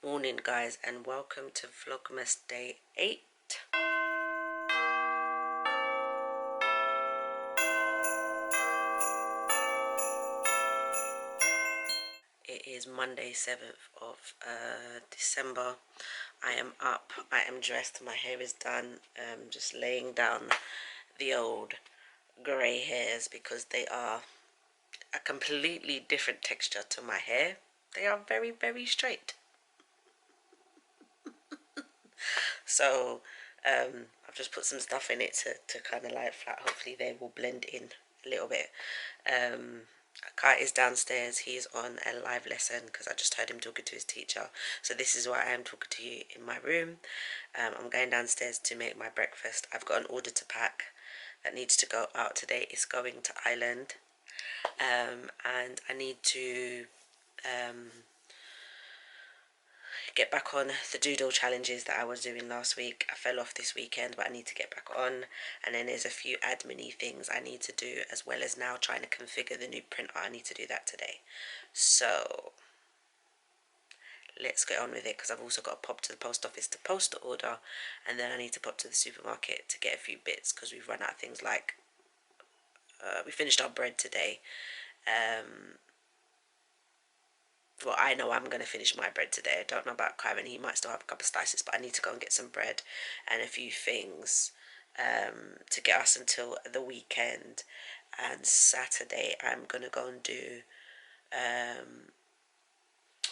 Morning guys, and welcome to Vlogmas day 8. It is Monday 7th of December. I am up, I am dressed, my hair is done. Just laying down the old grey hairs because they are a completely different texture to my hair. They are very, very straight. So I've just put some stuff in it to kind of like flat. Hopefully they will blend in a little bit. Kai is downstairs. He is on a live lesson because I just heard him talking to his teacher. So this is why I am talking to you in my room. I'm going downstairs to make my breakfast. I've got an order to pack that needs to go out today. It's going to Ireland, and I need to get back on the doodle challenges that I was doing last week. I fell off this weekend, but I need to get back on. And then there's a few admin-y things I need to do, as well as now trying to configure the new printer. I need to do that today. So let's get on with it, because I've also got to pop to the post office to post the order, and then I need to pop to the supermarket to get a few bits because we've run out of things. Like we finished our bread today. Well, I know I'm going to finish my bread today. I don't know about Kyron. He might still have a couple of slices, but I need to go and get some bread and a few things to get us until the weekend. And Saturday, I'm going to go and do, I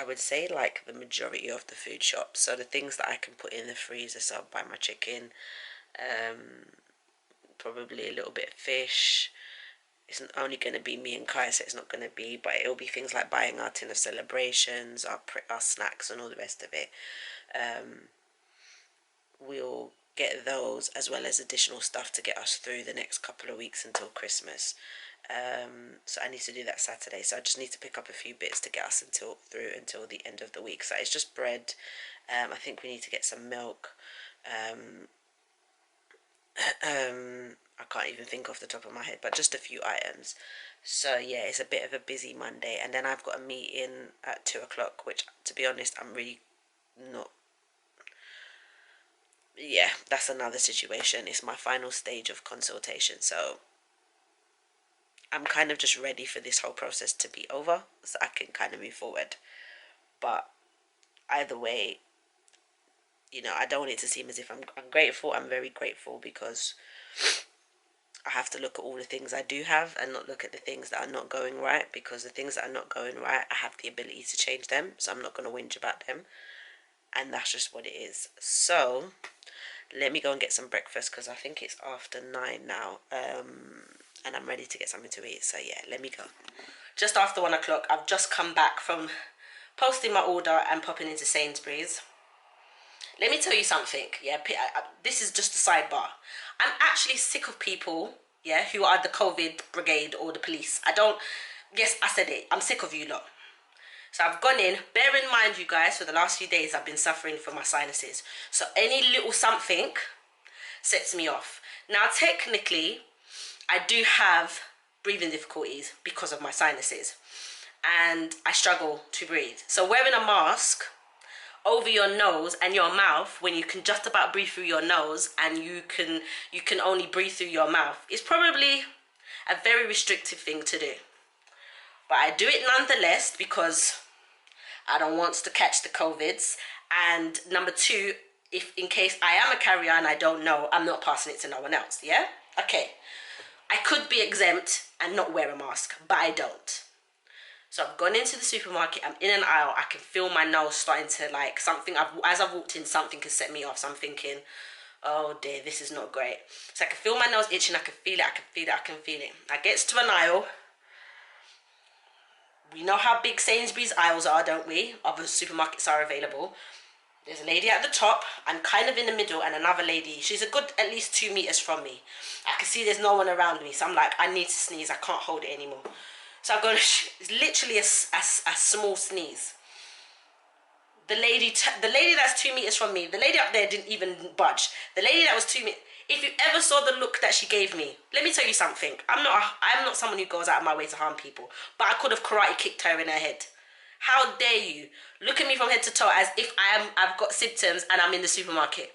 would say, like the majority of the food shops. So the things that I can put in the freezer, so I'll buy my chicken, probably a little bit of fish. It's only going to be me and Kai, so it's not going to be, but it'll be things like buying our tin of celebrations, our snacks and all the rest of it. We'll get those, as well as additional stuff to get us through the next couple of weeks until Christmas. So I need to do that Saturday, so I just need to pick up a few bits to get us until the end of the week. So it's just bread. I think we need to get some milk. I can't even think off the top of my head, but just a few items. So yeah, it's a bit of a busy Monday, and then I've got a meeting at 2 o'clock, which, to be honest, I'm really not. Yeah, that's another situation. It's my final stage of consultation, so I'm kind of just ready for this whole process to be over so I can kind of move forward. But either way, I don't want it to seem as if I'm grateful. I'm very grateful, because I have to look at all the things I do have and not look at the things that are not going right, because the things that are not going right, I have the ability to change them, so I'm not going to whinge about them, and that's just what it is. So let me go and get some breakfast, because I think it's after 9 now, and I'm ready to get something to eat. So yeah, let me go. Just after 1 o'clock, I've just come back from posting my order and popping into Sainsbury's. Let me tell you something, yeah, this is just a sidebar. I'm actually sick of people, yeah, who are the COVID brigade or the police. Yes, I said it, I'm sick of you lot. So I've gone in, bear in mind, you guys, for the last few days I've been suffering from my sinuses. So any little something sets me off. Now, technically, I do have breathing difficulties because of my sinuses, and I struggle to breathe. So wearing a mask over your nose and your mouth, when you can just about breathe through your nose and you can only breathe through your mouth, is probably a very restrictive thing to do. But I do it nonetheless, because I don't want to catch the COVIDs, and number two, if in case I am a carrier and I don't know, I'm not passing it to no one else. Yeah, okay, I could be exempt and not wear a mask, but I don't. So I've gone into the supermarket, I'm in an aisle, I can feel my nose starting to, like, something, as I've walked in, something has set me off. So I'm thinking, oh dear, this is not great. So I can feel my nose itching, I can feel it, I can feel it, I can feel it. I get to an aisle. We know how big Sainsbury's aisles are, don't we? Other supermarkets are available. There's a lady at the top, I'm kind of in the middle, and another lady, she's a good at least 2 meters from me. I can see there's no one around me, so I'm like, I need to sneeze, I can't hold it anymore. So I'm going to, it's literally a small sneeze. The lady that's 2 meters from me, the lady up there didn't even budge. The lady that was 2 meters, if you ever saw the look that she gave me, let me tell you something. I'm not someone who goes out of my way to harm people, but I could have karate kicked her in her head. How dare you look at me from head to toe as if I've got symptoms and I'm in the supermarket?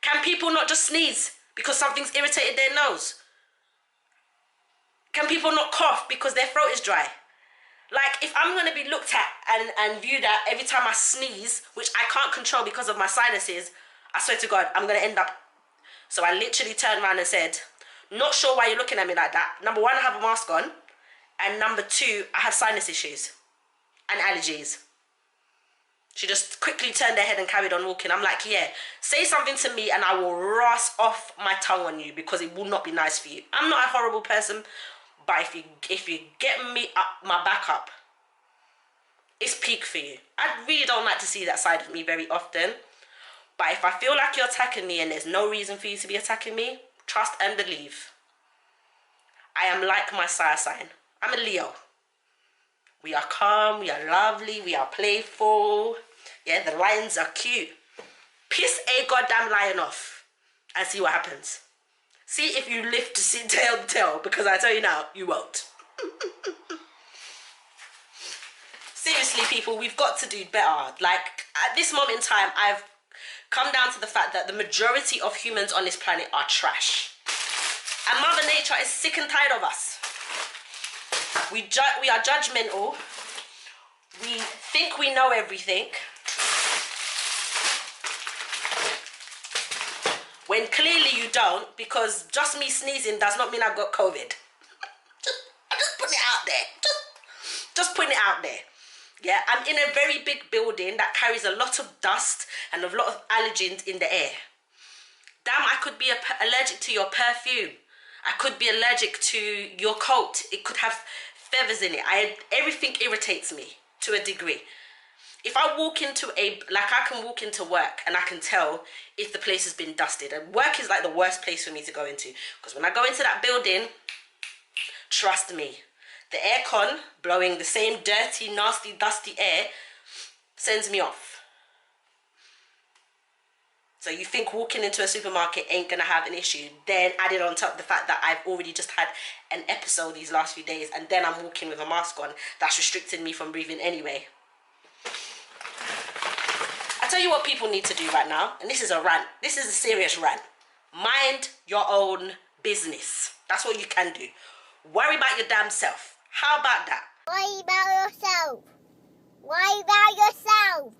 Can people not just sneeze because something's irritated their nose? Can people not cough because their throat is dry? Like, if I'm going to be looked at and viewed at every time I sneeze, which I can't control because of my sinuses, I swear to God, I'm going to end up... So I literally turned around and said, not sure why you're looking at me like that. Number one, I have a mask on. And number two, I have sinus issues and allergies. She just quickly turned her head and carried on walking. I'm like, yeah, say something to me and I will rasp off my tongue on you because it will not be nice for you. I'm not a horrible person. But if you get me up, my back up, it's peak for you. I really don't like to see that side of me very often. But if I feel like you're attacking me and there's no reason for you to be attacking me, trust and believe. I am like my star sign. I'm a Leo. We are calm, we are lovely, we are playful. Yeah, the lions are cute. Piss a goddamn lion off and see what happens. See if you live to see tell the tale, because I tell you now, you won't. Seriously, people, we've got to do better. Like, at this moment in time, I've come down to the fact that the majority of humans on this planet are trash. And Mother Nature is sick and tired of us. We are judgmental. We think we know everything. When clearly you don't, because just me sneezing does not mean I've got COVID. I'm just putting it out there. Just putting it out there. Yeah, I'm in a very big building that carries a lot of dust and a lot of allergens in the air. Damn, I could be allergic to your perfume. I could be allergic to your coat. It could have feathers in it. Everything irritates me to a degree. If I walk into I can walk into work and I can tell if the place has been dusted. And work is like the worst place for me to go into. Because when I go into that building, trust me, the aircon blowing the same dirty, nasty, dusty air sends me off. So you think walking into a supermarket ain't going to have an issue. Then added on top the fact that I've already just had an episode these last few days. And then I'm walking with a mask on. That's restricting me from breathing anyway. I tell you what people need to do right now, and this is a rant. This is a serious rant. Mind your own business. That's what you can do. Worry about your damn self. How about that? Worry about yourself. Worry about yourself.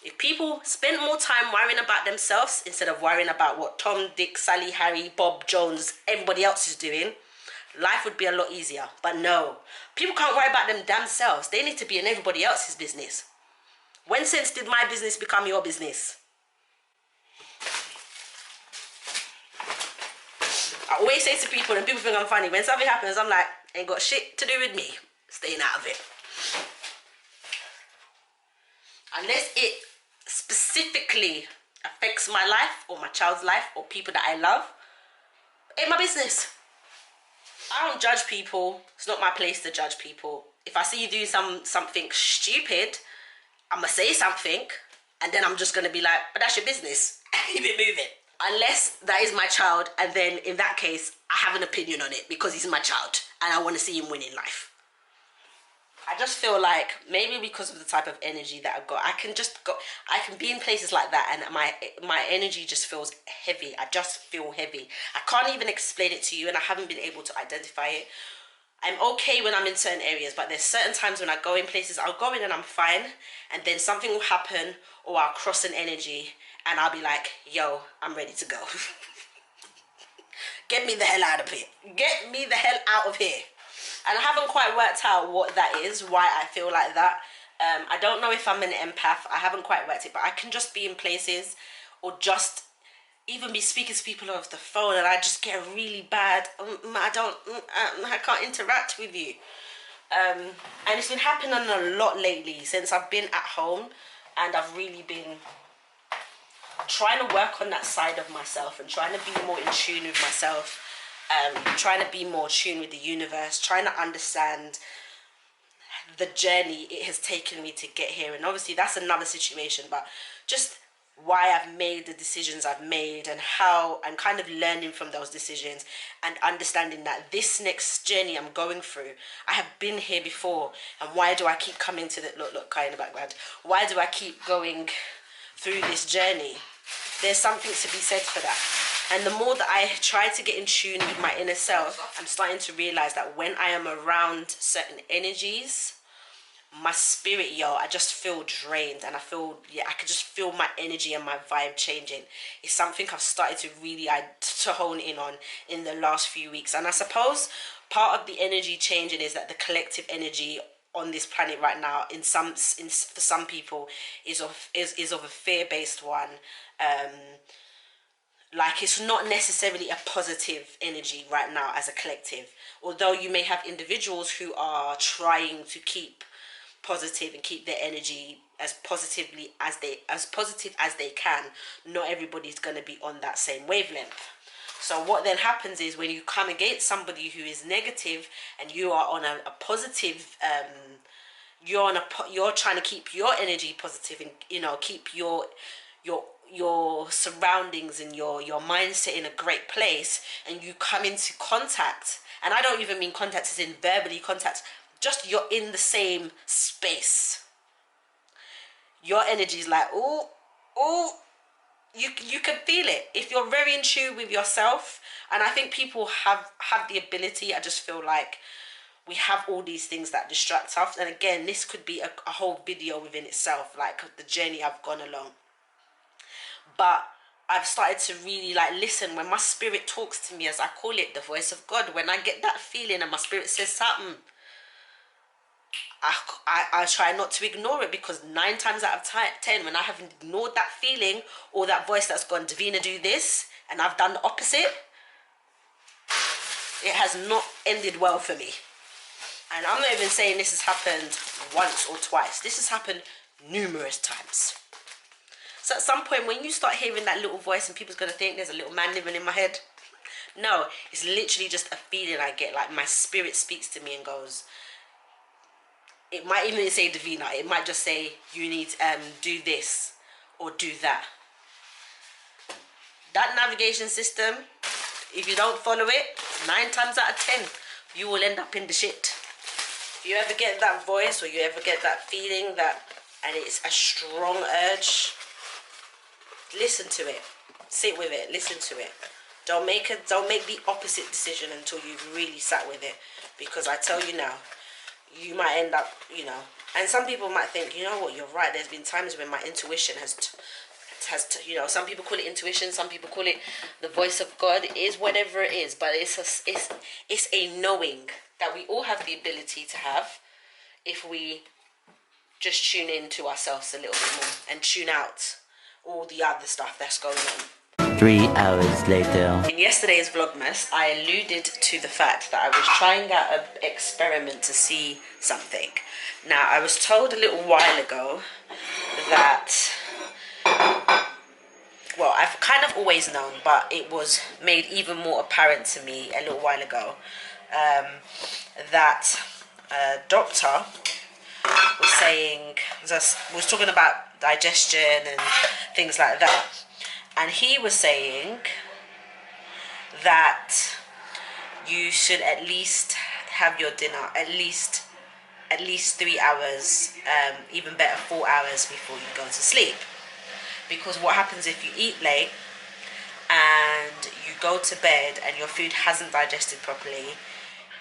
If people spend more time worrying about themselves instead of worrying about what Tom, Dick, Sally, Harry, Bob, Jones, everybody else is doing, life would be a lot easier. But no, people can't worry about them damn selves. They need to be in everybody else's business. When since did my business become your business? I always say to people, and people think I'm funny, when something happens, I'm like, ain't got shit to do with me. Staying out of it. Unless it specifically affects my life or my child's life or people that I love, ain't my business. I don't judge people. It's not my place to judge people. If I see you do something stupid, I'm going to say something, and then I'm just going to be like, but that's your business. Keep it moving. Unless that is my child, and then in that case, I have an opinion on it because he's my child, and I want to see him win in life. I just feel like maybe because of the type of energy that I've got, I can be in places like that, and my energy just feels heavy. I just feel heavy. I can't even explain it to you, and I haven't been able to identify it. I'm okay when I'm in certain areas, but there's certain times when I go in places, I'll go in and I'm fine, and then something will happen, or I'll cross an energy, and I'll be like, yo, I'm ready to go. Get me the hell out of here. Get me the hell out of here. And I haven't quite worked out what that is, why I feel like that. I don't know if I'm an empath. I haven't quite worked it, but I can just be in places or just even be speaking to people over the phone and I just get a really bad, I can't interact with you. And it's been happening a lot lately since I've been at home, and I've really been trying to work on that side of myself and trying to be more in tune with myself. Trying to be more tuned with the universe, trying to understand the journey it has taken me to get here. And obviously that's another situation, but just why I've made the decisions I've made, and how I'm kind of learning from those decisions and understanding that this next journey I'm going through, I have been here before. And why do I keep coming to the look Kai in the background, why do I keep going through this journey? There's something to be said for that. And the more that I try to get in tune with my inner self, I'm starting to realize that when I am around certain energies, my spirit, I just feel drained, and I feel, I could just feel my energy and my vibe changing. It's something I've started to really to hone in on in the last few weeks. And I suppose part of the energy changing is that the collective energy on this planet right now, for some people, is of a fear-based one. Like, it's not necessarily a positive energy right now as a collective, although you may have individuals who are trying to keep positive and keep their energy as positive as they can. Not everybody's going to be on that same wavelength. So what then happens is, when you come against somebody who is negative and you are on a positive, you're trying to keep your energy positive, and keep your surroundings and your mindset in a great place, and you come into contact, and I don't even mean contact as in verbally contact, just you're in the same space, your energy is like, oh, you can feel it if you're very in tune with yourself. And I think people have the ability. I just feel like we have all these things that distract us, and again, this could be a whole video within itself, like the journey I've gone along. But I've started to really listen when my spirit talks to me, as I call it, the voice of God. When I get that feeling and my spirit says something, I try not to ignore it, because 9 times out of 10, when I have ignored that feeling or that voice that's gone, Davina, do this, and I've done the opposite, it has not ended well for me. And I'm not even saying this has happened once or twice. This has happened numerous times. So at some point, when you start hearing that little voice, and people's going to think there's a little man living in my head, no, it's literally just a feeling I get. Like, my spirit speaks to me and goes, it might even say Davina, it might just say, you need to do this or do that. That navigation system, if you don't follow it, 9 times out of 10, you will end up in the shit. If you ever get that voice, or you ever get that feeling and it's a strong urge, listen to it, sit with it, listen to it. Don't make the opposite decision until you've really sat with it, because I tell you now, you might end up, and some people might think, you know what, you're right, there's been times when my intuition has some people call it intuition, some people call it the voice of God. It is whatever it is, but it's a knowing that we all have the ability to have, if we just tune in to ourselves a little bit more and tune out all the other stuff that's going on. 3 hours later. In yesterday's Vlogmas, I alluded to the fact that I was trying out an experiment to see something. Now, I was told a little while ago that, well, I've kind of always known, but it was made even more apparent to me a little while ago, that a doctor was saying, was talking about digestion and things like that. And he was saying that you should at least have your dinner at least 3 hours, even better 4 hours before you go to sleep. Because what happens if you eat late and you go to bed and your food hasn't digested properly,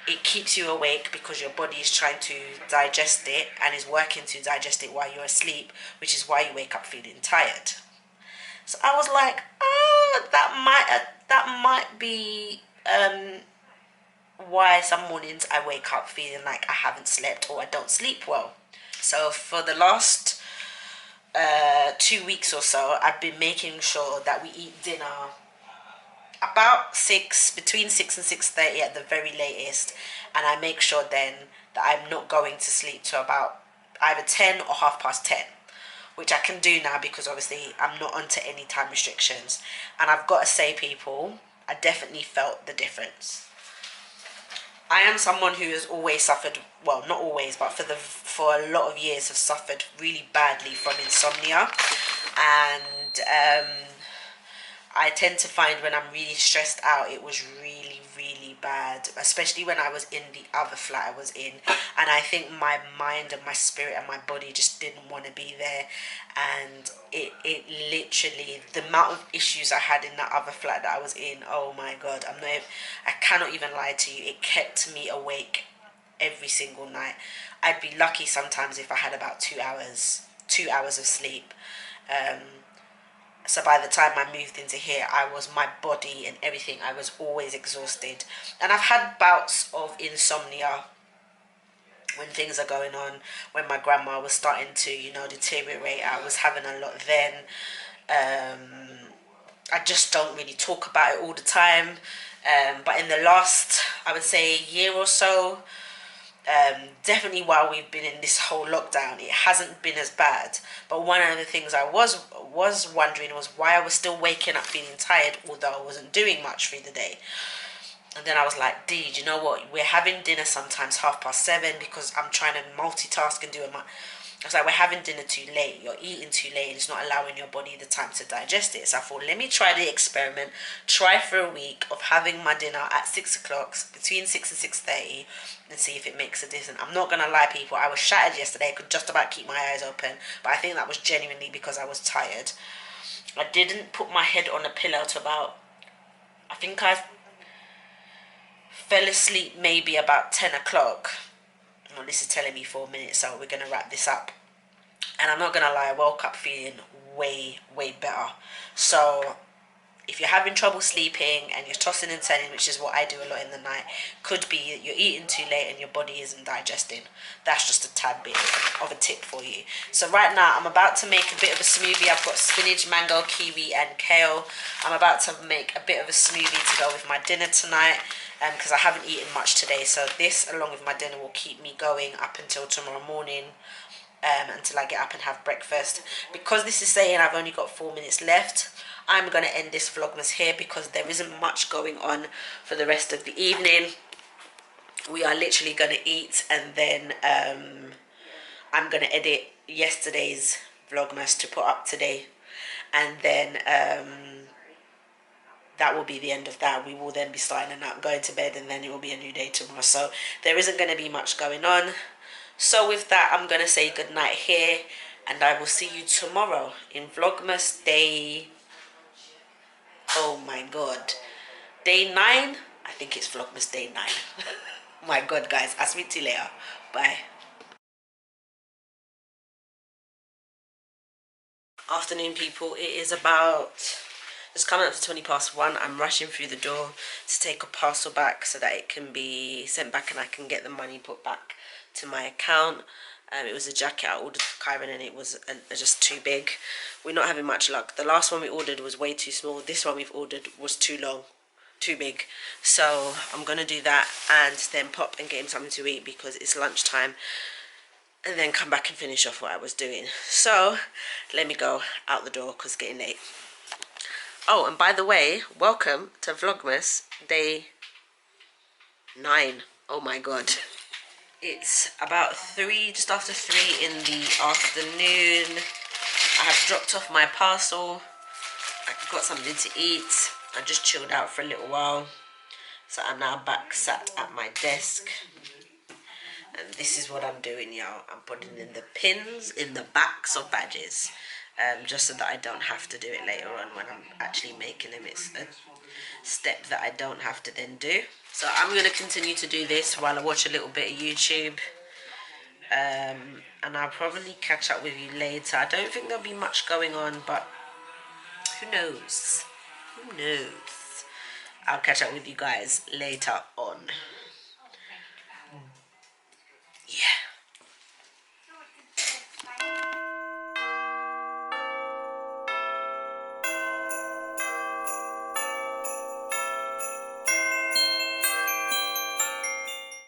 it keeps you awake because your body is trying to digest it and is working to digest it while you're asleep, which is why you wake up feeling tired. So I was like, that might be why some mornings I wake up feeling like I haven't slept or I don't sleep well. So for the last 2 weeks or so, I've been making sure that we eat dinner about between 6 and 6:30 at the very latest, and I make sure then that I'm not going to sleep till about either 10 or 10:30. Which I can do now because obviously I'm not onto any time restrictions. And I've got to say, people, I definitely felt the difference. I am someone who has always suffered, well, not always, but for a lot of years have suffered really badly from insomnia. and I tend to find when I'm really stressed out, it was really, really bad, especially when I was in the other flat I was in. And I think my mind and my spirit and my body just didn't want to be there. And it literally, the amount of issues I had in that other flat that I was in, oh my God, I cannot even lie to you. It kept me awake every single night. I'd be lucky sometimes if I had about 2 hours of sleep. So by the time I moved into here, my body and everything, I was always exhausted. And I've had bouts of insomnia when things are going on, when my grandma was starting to, deteriorate. I was having a lot then. I just don't really talk about it all the time. But in the last, I would say, year or so, definitely while we've been in this whole lockdown, it hasn't been as bad. But one of the things I was wondering was why I was still waking up feeling tired, although I wasn't doing much through the day. And then I was like, Dee, do you know what? We're having dinner sometimes 7:30 because I'm trying to multitask and do I was like, we're having dinner too late. You're eating too late and it's not allowing your body the time to digest it. So I thought, let me try the experiment. Try for a week of having my dinner at 6 o'clock, between 6 and 6:30, and see if it makes a difference. I'm not going to lie, people. I was shattered yesterday. I could just about keep my eyes open. But I think that was genuinely because I was tired. I didn't put my head on a pillow to about, I think I fell asleep maybe about 10 o'clock. Well, this is telling me 4 minutes, so we're going to wrap this up. And I'm not going to lie, I woke up feeling way, way better. So if you're having trouble sleeping and you're tossing and turning, which is what I do a lot in the night, could be that you're eating too late and your body isn't digesting. That's just a tad bit of a tip for you. So right now I'm about to make a bit of a smoothie. I've got spinach, mango, kiwi and kale. I'm about to make a bit of a smoothie to go with my dinner tonight, because I haven't eaten much today. So this, along with my dinner, will keep me going up until tomorrow morning. Until I get up and have breakfast. Because this is saying I've only got 4 minutes left, I'm going to end this Vlogmas here because there isn't much going on for the rest of the evening. We are literally going to eat, and then I'm going to edit yesterday's Vlogmas to put up today, and then that will be the end of that. We will then be starting and going to bed, and then it will be a new day tomorrow. So there isn't going to be much going on. So with that, I'm going to say good night here, and I will see you tomorrow in Vlogmas day, oh my God, day 9. I think it's Vlogmas day 9. My God, guys, I'll speak to you later. Bye. Afternoon, people. It is about, it's coming up to 1:20. I'm rushing through the door to take a parcel back so that it can be sent back and I can get the money put back to my account. It was a jacket I ordered for Kyron and it was just too big. We're not having much luck. The last one we ordered was way too small. This one we've ordered was too long, too big. So I'm going to do that and then pop and get him something to eat because it's lunchtime, and then come back and finish off what I was doing. So let me go out the door because it's getting late. Oh, and by the way, welcome to Vlogmas day 9. Oh my God. It's about 3, just after 3 in the afternoon. I have dropped off my parcel. I got something to eat. I just chilled out for a little while. So I'm now back sat at my desk. And this is what I'm doing, y'all. I'm putting in the pins in the backs of badges. Just so that I don't have to do it later on when I'm actually making them. It's a step that I don't have to then do. So I'm going to continue to do this while I watch a little bit of YouTube. And I'll probably catch up with you later. I don't think there'll be much going on, but who knows? Who knows? I'll catch up with you guys later on.